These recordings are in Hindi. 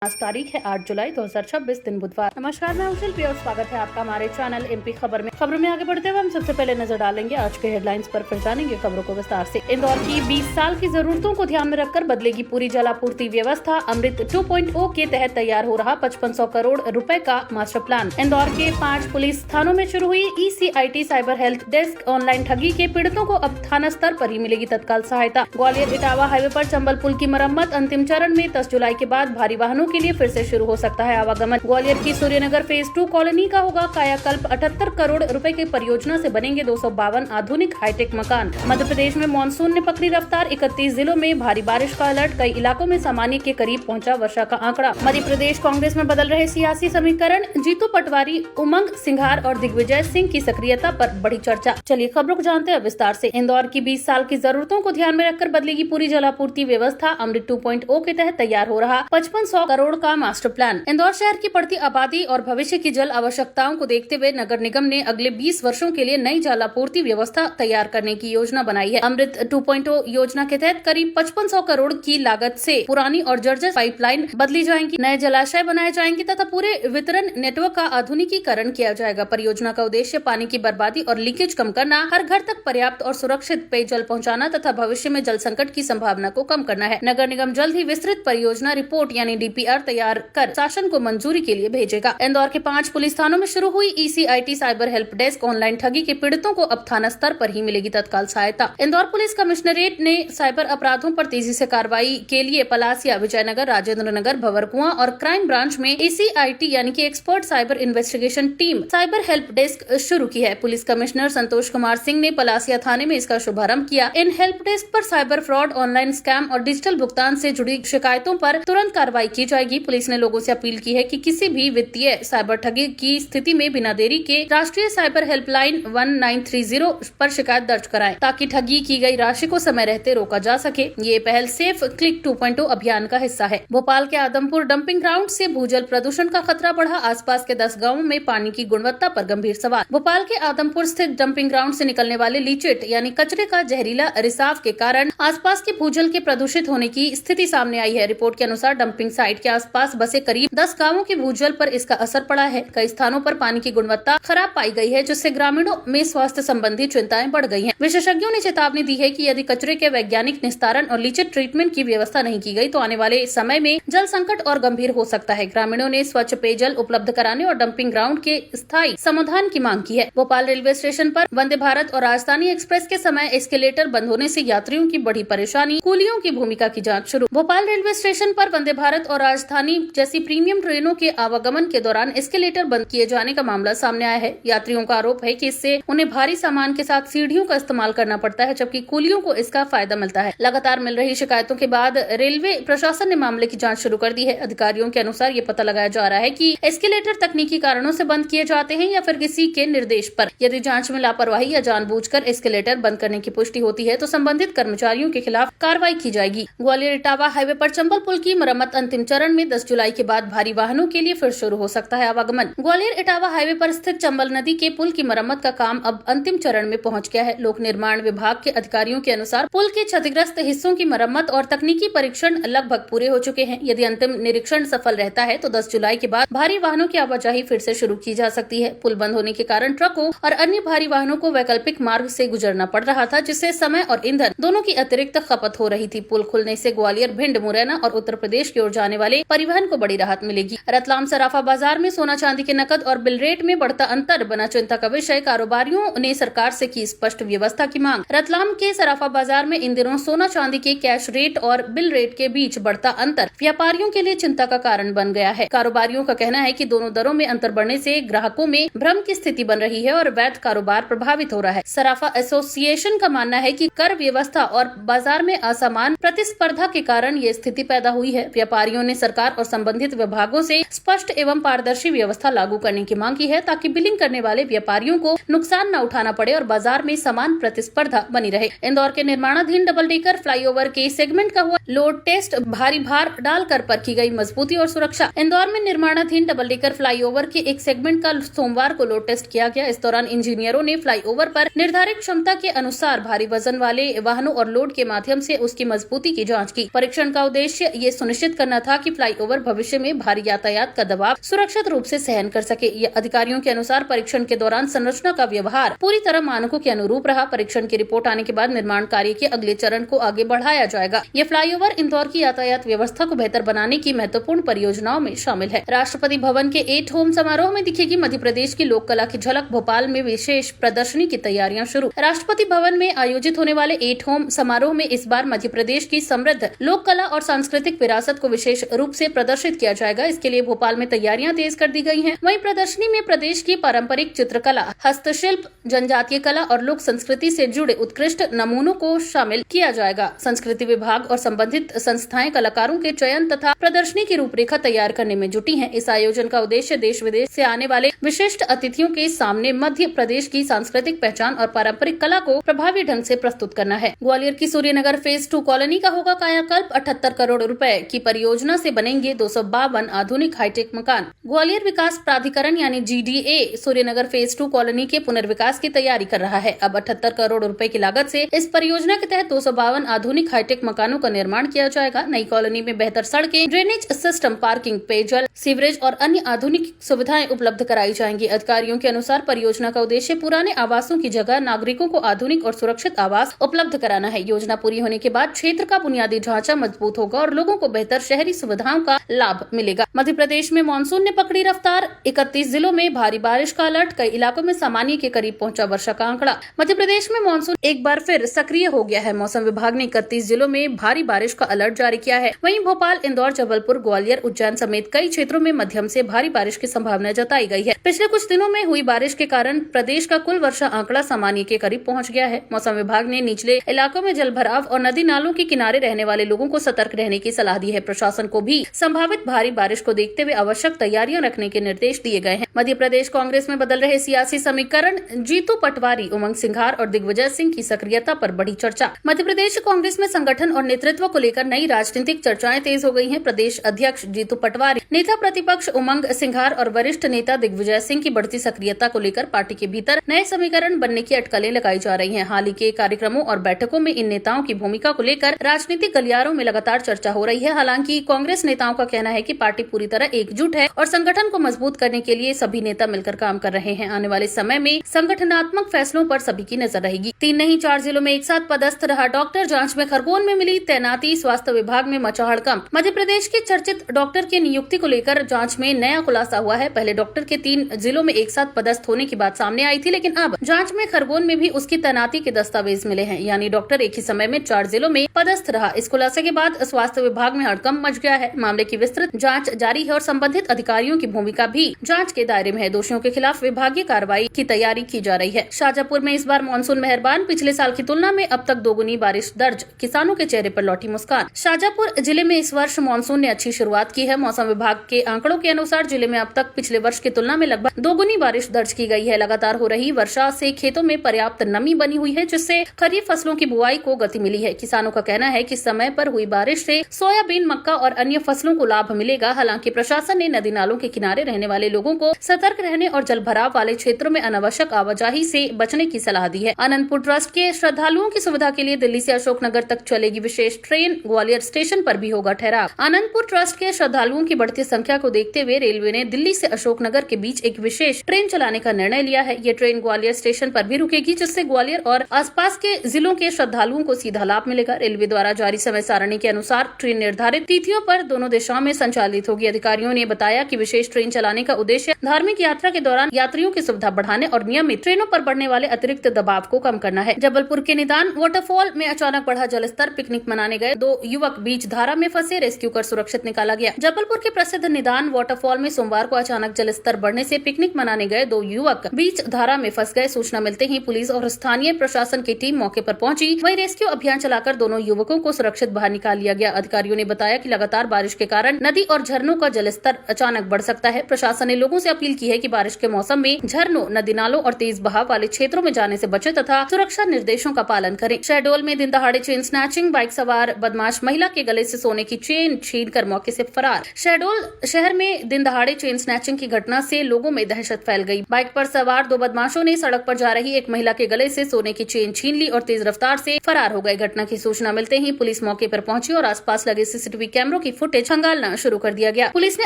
आज तारीख है 8 जुलाई 2026 दिन बुधवार। नमस्कार, मैं शिल्पी और स्वागत है आपका हमारे चैनल एमपी खबर में। खबरों में आगे बढ़ते हुए हम सबसे पहले नजर डालेंगे आज के हेडलाइंस पर, फिर जानेंगे खबरों को विस्तार से। इंदौर की 20 साल की जरूरतों को ध्यान में रखकर बदलेगी पूरी जलापूर्ति व्यवस्था। अमृत 2.0 के तहत तैयार हो रहा 5500 करोड़ रुपए का मास्टर प्लान। इंदौर के 5 पुलिस थानों में शुरू हुई ECIT cyber help desk. Online ठगी के पीड़ितों को अब थाना स्तर पर ही मिलेगी तत्काल सहायता। ग्वालियर इटावा हाईवे पर चंबल पुल की मरम्मत अंतिम चरण में। 10 जुलाई के बाद भारी वाहनों के लिए फिर से शुरू हो सकता है आवागमन। ग्वालियर की सूर्यनगर फेज 2 कॉलोनी का होगा कायाकल्प। 78 करोड़ रुपए की परियोजना से बनेंगे 252 आधुनिक हाईटेक मकान। मध्य प्रदेश में मानसून ने पकड़ी रफ्तार। 31 जिलों में भारी बारिश का अलर्ट। कई इलाकों में सामान्य के करीब पहुंचा वर्षा का आंकड़ा। मध्य प्रदेश कांग्रेस में बदल रहे सियासी समीकरण। जीतू पटवारी, उमंग सिंघार और दिग्विजय सिंह की सक्रियता पर बड़ी चर्चा। चलिए खबरों को जानते हैं विस्तार से। इंदौर की 20 साल की जरूरतों को ध्यान में रखकर बदलेगी पूरी जलापूर्ति व्यवस्था। अमृत 2.0 के तहत तैयार हो रहा 5500 करोड़ का मास्टर प्लान। इंदौर शहर की बढ़ती आबादी और भविष्य की जल आवश्यकताओं को देखते हुए नगर निगम ने अगले 20 वर्षों के लिए नई जलापूर्ति व्यवस्था तैयार करने की योजना बनाई है। अमृत 2.0 योजना के तहत करीब 5500 करोड़ की लागत से पुरानी और जर्जर पाइपलाइन बदली जाएंगी, नए जलाशय बनाए जाएंगे तथा पूरे वितरण नेटवर्क का आधुनिकीकरण किया जाएगा। परियोजना का उद्देश्य पानी की बर्बादी और लीकेज कम करना, हर घर तक पर्याप्त और सुरक्षित पेयजल पहुँचाना तथा भविष्य में जल संकट की संभावना को कम करना है। नगर निगम जल्द ही विस्तृत परियोजना रिपोर्ट यानी DPR तैयार कर शासन को मंजूरी के लिए भेजेगा। इंदौर के 5 पुलिस थानों में शुरू हुई ECIT cyber help desk. Online ठगी के पीड़ितों को अब थाना स्तर पर ही मिलेगी तत्काल सहायता। इंदौर पुलिस कमिश्नरेट ने साइबर अपराधों पर तेजी से कार्रवाई के लिए पलासिया, विजयनगर, राजेंद्र नगर, भंवरकुआं और क्राइम ब्रांच में ECIT यानी कि expert cyber investigation team cyber help desk शुरू की है। पुलिस कमिश्नर संतोष कुमार सिंह ने पलासिया थाने में इसका शुभारंभ किया। इन हेल्प डेस्क पर साइबर फ्रॉड, ऑनलाइन स्कैम और डिजिटल भुगतान से जुड़ी शिकायतों पर तुरंत कार्रवाई की जाएगी। पुलिस ने लोगों से अपील की है कि किसी भी वित्तीय साइबर ठगी की स्थिति में बिना देरी के राष्ट्रीय साइबर हेल्पलाइन 1930 पर शिकायत दर्ज कराएं, ताकि ठगी की गई राशि को समय रहते रोका जा सके। ये पहल सेफ क्लिक 2.0 अभियान का हिस्सा है। भोपाल के आदमपुर डंपिंग ग्राउंड से भूजल प्रदूषण का खतरा बढ़ा। आसपास के 10 गाँवों में पानी की गुणवत्ता पर गंभीर सवाल। भोपाल के आदमपुर स्थित डंपिंग ग्राउंड से निकलने वाले लीचिट यानी कचरे का जहरीला रिसाव के कारण आसपास के भूजल के प्रदूषित होने की स्थिति सामने आई है। रिपोर्ट के अनुसार डंपिंग साइट के आसपास बसे करीब 10 गाँवों के भूजल पर इसका असर पड़ा है। कई स्थानों पर पानी की गुणवत्ता खराब पाई गई है, जिससे ग्रामीणों में स्वास्थ्य संबंधी चिंताएं बढ़ गई हैं। विशेषज्ञों ने चेतावनी दी है कि यदि कचरे के वैज्ञानिक निस्तारण और लीचिट ट्रीटमेंट की व्यवस्था नहीं की गई तो आने वाले समय में जल संकट और गंभीर हो सकता है। ग्रामीणों ने स्वच्छ पेयजल उपलब्ध कराने और डंपिंग ग्राउंड के स्थायी समाधान की मांग की है। भोपाल रेलवे स्टेशन पर वंदे भारत और राजधानी एक्सप्रेस के समय एस्केलेटर बंद होने से यात्रियों की बढ़ी परेशानी। कूलियों की भूमिका की जाँच शुरू। भोपाल रेलवे स्टेशन पर वंदे भारत और राजधानी जैसी प्रीमियम ट्रेनों के आवागमन के दौरान एस्केलेटर बंद किए जाने का मामला सामने आया है। यात्रियों का आरोप है कि इससे उन्हें भारी सामान के साथ सीढ़ियों का इस्तेमाल करना पड़ता है, जबकि कूलियों को इसका फायदा मिलता है। लगातार मिल रही शिकायतों के बाद रेलवे प्रशासन ने मामले की जांच शुरू कर दी है। अधिकारियों के अनुसार ये पता लगाया जा रहा है कि एस्केलेटर तकनीकी कारणों से बंद किए जाते हैं या फिर किसी के निर्देश पर। यदि जाँच में लापरवाही या जानबूझकर एस्केलेटर बंद करने की पुष्टि होती है तो संबंधित कर्मचारियों के खिलाफ कार्रवाई की जाएगी। ग्वालियर इटावा हाईवे पर चंबल पुल की मरम्मत अंतिम चरण में। 10 जुलाई के बाद भारी वाहनों के लिए फिर शुरू हो सकता है आवागमन। ग्वालियर इटावा हाईवे पर स्थित चंबल नदी के पुल की मरम्मत का काम अब अंतिम चरण में पहुंच गया है। लोक निर्माण विभाग के अधिकारियों के अनुसार पुल के क्षतिग्रस्त हिस्सों की मरम्मत और तकनीकी परीक्षण लगभग पूरे हो चुके हैं। यदि अंतिम निरीक्षण सफल रहता है तो 10 जुलाई के बाद भारी वाहनों की आवाजाही फिर से शुरू की जा सकती है। पुल बंद होने के कारण ट्रकों और अन्य भारी वाहनों को वैकल्पिक मार्ग से गुजरना पड़ रहा था, जिससे समय और ईंधन दोनों की अतिरिक्त खपत हो रही थी। पुल खुलने से ग्वालियर, भिंड, मुरैना और उत्तर प्रदेश की ओर जाने वाले परिवहन को बड़ी राहत मिलेगी। रतलाम सराफा बाजार में सोना चांदी के नकद और बिल रेट में बढ़ता अंतर बना चिंता का विषय। कारोबारियों ने सरकार से की स्पष्ट व्यवस्था की मांग। रतलाम के सराफा बाजार में इन दिनों सोना चांदी के कैश रेट और बिल रेट के बीच बढ़ता अंतर व्यापारियों के लिए चिंता का कारण बन गया है। कारोबारियों का कहना है कि दोनों दरों में अंतर बढ़ने से ग्राहकों में भ्रम की स्थिति बन रही है और वैध कारोबार प्रभावित हो रहा है। सराफा एसोसिएशन का मानना है कि कर व्यवस्था और बाजार में असमान प्रतिस्पर्धा के कारण ये स्थिति पैदा हुई है। व्यापारियों ने सरकार और संबंधित विभागों से स्पष्ट एवं पारदर्शी व्यवस्था लागू करने की मांग की है, ताकि बिलिंग करने वाले व्यापारियों को नुकसान न उठाना पड़े और बाजार में समान प्रतिस्पर्धा बनी रहे। इंदौर के निर्माणाधीन डबल डेकर फ्लाईओवर के सेगमेंट का हुआ लोड टेस्ट। भारी भार डालकर परखी गई मजबूती और सुरक्षा। इंदौर में निर्माणाधीन डबल डेकर फ्लाईओवर के एक सेगमेंट का सोमवार को लोड टेस्ट किया गया। इस दौरान इंजीनियरों ने फ्लाईओवर पर निर्धारित क्षमता के अनुसार भारी वजन वाले वाहनों और लोड के माध्यम से उसकी मजबूती की जाँच की। परीक्षण का उद्देश्य ये सुनिश्चित करना था कि ताकि फ्लाईओवर भविष्य में भारी यातायात का दबाव सुरक्षित रूप से सहन कर सके। ये अधिकारियों के अनुसार परीक्षण के दौरान संरचना का व्यवहार पूरी तरह मानकों के अनुरूप रहा। परीक्षण की रिपोर्ट आने के बाद निर्माण कार्य के अगले चरण को आगे बढ़ाया जाएगा। ये फ्लाईओवर इंदौर की यातायात व्यवस्था को बेहतर बनाने की महत्वपूर्ण परियोजनाओं में शामिल है। राष्ट्रपति भवन के 8 होम समारोह में दिखेगी मध्य प्रदेश की लोक कला की झलक। भोपाल में विशेष प्रदर्शनी की तैयारियां शुरू। राष्ट्रपति भवन में आयोजित होने वाले 8 होम समारोह में इस बार मध्य प्रदेश की समृद्ध लोक कला और सांस्कृतिक विरासत को विशेष रूप से प्रदर्शित किया जाएगा। इसके लिए भोपाल में तैयारियां तेज कर दी गई हैं। वहीं प्रदर्शनी में प्रदेश की पारंपरिक चित्रकला, हस्तशिल्प, जनजातीय कला और लोक संस्कृति से जुड़े उत्कृष्ट नमूनों को शामिल किया जाएगा। संस्कृति विभाग और संबंधित संस्थाएं कलाकारों के चयन तथा प्रदर्शनी की रूपरेखा तैयार करने में जुटी हैं। इस आयोजन का उद्देश्य देश विदेश से आने वाले विशिष्ट अतिथियों के सामने मध्य प्रदेश की सांस्कृतिक पहचान और पारंपरिक कला को प्रभावी ढंग से प्रस्तुत करना है। ग्वालियर की सूर्यनगर फेज 2 कॉलोनी का होगा कायाकल्प। 78 करोड़ रुपए की परियोजना से बनेंगे 252 आधुनिक हाईटेक मकान। ग्वालियर विकास प्राधिकरण यानी GDA सूर्यनगर फेज 2 कॉलोनी के पुनर्विकास की तैयारी कर रहा है। अब 78 करोड़ रुपए की लागत से इस परियोजना के तहत 252 आधुनिक हाईटेक मकानों का निर्माण किया जाएगा। नई कॉलोनी में बेहतर सड़कें, ड्रेनेज सिस्टम, पार्किंग, पेयजल, सीवरेज और अन्य आधुनिक सुविधाएं उपलब्ध कराई जाएंगी। अधिकारियों के अनुसार परियोजना का उद्देश्य पुराने आवासों की जगह नागरिकों को आधुनिक और सुरक्षित आवास उपलब्ध कराना है। योजना पूरी होने के बाद क्षेत्र का बुनियादी ढांचा मजबूत होगा और लोगों को बेहतर शहरी सुविधाओं का लाभ मिलेगा। मध्य प्रदेश में मानसून ने पकड़ी रफ्तार। 31 जिलों में भारी बारिश का अलर्ट। कई इलाकों में सामान्य के करीब पहुंचा वर्षा का आंकड़ा। मध्य प्रदेश में मानसून एक बार फिर सक्रिय हो गया है। मौसम विभाग ने 31 जिलों में भारी बारिश का अलर्ट जारी किया है। वहीं भोपाल, इंदौर, जबलपुर, ग्वालियर, उज्जैन समेत कई क्षेत्रों में मध्यम से भारी बारिश की संभावना जताई गई है। पिछले कुछ दिनों में हुई बारिश के कारण प्रदेश का कुल वर्षा आंकड़ा सामान्य के करीब पहुंच गया है। मौसम विभाग ने निचले इलाकों में जलभराव और नदी नालों के किनारे रहने वाले लोगों को सतर्क रहने की सलाह दी है। प्रशासन को भी संभावित भारी बारिश को देखते हुए आवश्यक तैयारियां रखने के निर्देश दिए गए हैं। मध्य प्रदेश कांग्रेस में बदल रहे सियासी समीकरण। जीतू पटवारी, उमंग सिंघार और दिग्विजय सिंह की सक्रियता पर बड़ी चर्चा। मध्य प्रदेश कांग्रेस में संगठन और नेतृत्व को लेकर नई राजनीतिक चर्चाएं तेज हो गई हैं। प्रदेश अध्यक्ष जीतू पटवारी, नेता प्रतिपक्ष उमंग सिंघार और वरिष्ठ नेता दिग्विजय सिंह की बढ़ती सक्रियता को लेकर पार्टी के भीतर नए समीकरण बनने की अटकलें लगाई जा रही हैं। हाल ही के कार्यक्रमों और बैठकों में इन नेताओं की भूमिका को लेकर राजनीतिक गलियारों में लगातार चर्चा हो रही है। हालांकि कांग्रेस नेताओं का कहना है कि पार्टी पूरी तरह एकजुट है और संगठन को मजबूत करने के लिए सभी नेता मिलकर काम कर रहे हैं। आने वाले समय में संगठनात्मक फैसलों पर सभी की नजर रहेगी। 3 नहीं 4 जिलों में एक साथ पदस्थ रहा डॉक्टर। जांच में खरगोन में मिली तैनाती। स्वास्थ्य विभाग में मचा हड़कंप। मध्य प्रदेश के चर्चित डॉक्टर की नियुक्ति को लेकर जांच में नया खुलासा हुआ है। पहले डॉक्टर के 3 जिलों में एक साथ पदस्थ होने की बात सामने आई थी, लेकिन अब जांच में खरगोन में भी उसकी तैनाती के दस्तावेज मिले हैं। यानी डॉक्टर एक ही समय में 4 जिलों में पदस्थ रहा। इस खुलासे के बाद स्वास्थ्य विभाग में हड़कंप मच गया है। मामले की विस्तृत जांच जारी है और संबंधित अधिकारियों की भूमिका भी जांच के दायरे में है। दोषियों के खिलाफ विभागीय कार्रवाई की तैयारी की जा रही है। शाहजहांपुर में इस बार मानसून मेहरबान। पिछले साल की तुलना में अब तक दोगुनी बारिश दर्ज। किसानों के चेहरे पर लौटी मुस्कान। शाहजहांपुर जिले में इस वर्ष मानसून ने अच्छी शुरुआत की है। मौसम विभाग के आंकड़ों के अनुसार जिले में अब तक पिछले वर्ष की तुलना में लगभग दोगुनी बारिश दर्ज की गई है। लगातार हो रही वर्षा से खेतों में पर्याप्त नमी बनी हुई है, जिससे खरीफ फसलों की बुआई को गति मिली है। किसानों का कहना है कि समय पर हुई बारिश से सोयाबीन, मक्का और अन्य फसलों को लाभ मिलेगा। हालांकि प्रशासन ने नदी नालों के किनारे रहने वाले लोगों को सतर्क रहने और जलभराव वाले क्षेत्रों में अनावश्यक आवाजाही से बचने की सलाह दी है। आनंदपुर ट्रस्ट के श्रद्धालुओं की सुविधा के लिए दिल्ली से अशोकनगर तक चलेगी विशेष ट्रेन। ग्वालियर स्टेशन पर भी होगा ठहराव। आनंदपुर ट्रस्ट के श्रद्धालुओं की बढ़ती संख्या को देखते हुए रेलवे ने दिल्ली से अशोकनगर के बीच एक विशेष ट्रेन चलाने का निर्णय लिया है। ये ट्रेन ग्वालियर स्टेशन पर भी रुकेगी, जिससे ग्वालियर और आसपास के जिलों के श्रद्धालुओं को सीधा लाभ मिलेगा। रेलवे द्वारा जारी समय सारणी के अनुसार ट्रेन निर्धारित तिथियों पर दोनों दिशाओं में संचालित होगी। अधिकारियों ने बताया कि विशेष ट्रेन चलाने का उद्देश्य धार्मिक यात्रा के दौरान यात्रियों की सुविधा बढ़ाने और नियमित ट्रेनों पर बढ़ने वाले अतिरिक्त दबाव को कम करना है। जबलपुर के निदान वाटरफॉल में अचानक बढ़ा जलस्तर। पिकनिक मनाने गए 2 युवक बीच धारा में फंसे, रेस्क्यू कर सुरक्षित निकाला गया। जबलपुर के प्रसिद्ध निदान वाटरफॉल में सोमवार को अचानक जलस्तर बढ़ने से पिकनिक मनाने गए 2 युवक बीच धारा में फंस गए। सूचना मिलते ही पुलिस और स्थानीय प्रशासन की टीम मौके पर पहुंची। वहीं रेस्क्यू अभियान चलाकर दोनों युवकों को सुरक्षित बाहर निकाल लिया गया। अधिकारियों ने बताया कि लगातार बारिश के कारण नदी और झरनों का जलस्तर अचानक बढ़ सकता है। प्रशासन ने लोगों से अपील की है कि बारिश के मौसम में झरनों, नदी नालों और तेज बहाव वाले क्षेत्रों में जाने से बचे तथा सुरक्षा निर्देशों का पालन करें। शहडोल में दिन दहाड़े चेन स्नैचिंग। बाइक सवार बदमाश महिला के गले से सोने की चेन छीनकर मौके से फरार। शहडोल शहर में दिन दहाड़े चेन स्नैचिंग की घटना से लोगों में दहशत फैल गई। बाइक पर सवार 2 बदमाशों ने सड़क पर जा रही एक महिला के गले से सोने की चेन छीन ली और तेज रफ्तार से फरार हो गए। घटना की सूचना मिलते ही पुलिस मौके पर पहुंची और आसपास लगे सीसीटीवी कैमरों की फुटेज खंगालना शुरू कर दिया गया। पुलिस ने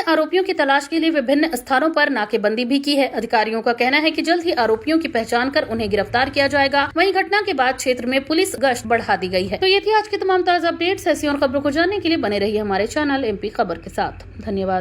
आरोपियों की तलाश के लिए विभिन्न स्थानों पर नाकेबंदी भी की है। अधिकारियों का कहना है कि जल्द ही आरोपियों की पहचान कर उन्हें गिरफ्तार किया जाएगा। वहीं घटना के बाद क्षेत्र में पुलिस गश्त बढ़ा दी गई है। तो ये थी आज की तमाम ताजा अपडेट्स। ऐसी और खबरों को जानने के लिए बने रहिए हमारे चैनल MP खबर के साथ। धन्यवाद।